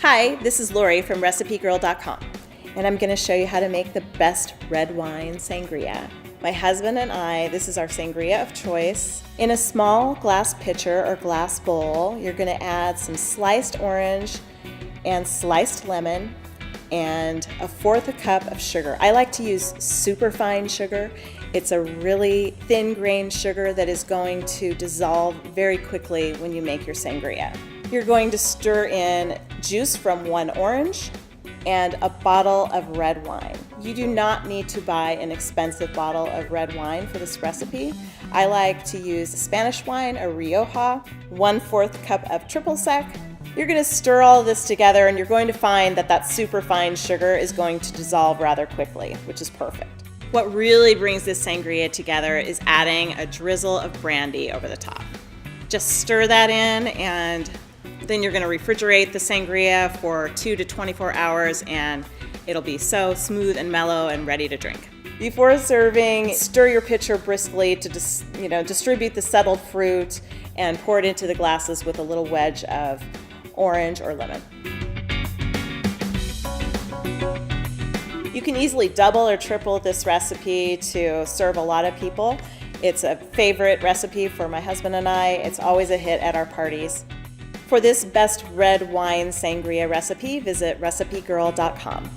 Hi, this is Lori from RecipeGirl.com, and I'm going to show you how to make the best red wine sangria. My husband and I, this is our sangria of choice. In a small glass pitcher or glass bowl, you're going to add some sliced orange and sliced lemon and 1/4 cup of sugar. I like to use superfine sugar. It's a really thin-grained sugar that is going to dissolve very quickly when you make your sangria. You're going to stir in juice from 1 orange and a bottle of red wine. You do not need to buy an expensive bottle of red wine for this recipe. I like to use Spanish wine, a Rioja, 1/4 cup of triple sec. You're going to stir all of this together and you're going to find that that superfine sugar is going to dissolve rather quickly, which is perfect. What really brings this sangria together is adding a drizzle of brandy over the top. Just stir that in, and then you're going to refrigerate the sangria for 2 to 24 hours and it'll be so smooth and mellow and ready to drink. Before serving, stir your pitcher briskly to distribute the settled fruit and pour it into the glasses with a little wedge of orange or lemon. You can easily double or triple this recipe to serve a lot of people. It's a favorite recipe for my husband and I. It's always a hit at our parties. For this best red wine sangria recipe, visit RecipeGirl.com.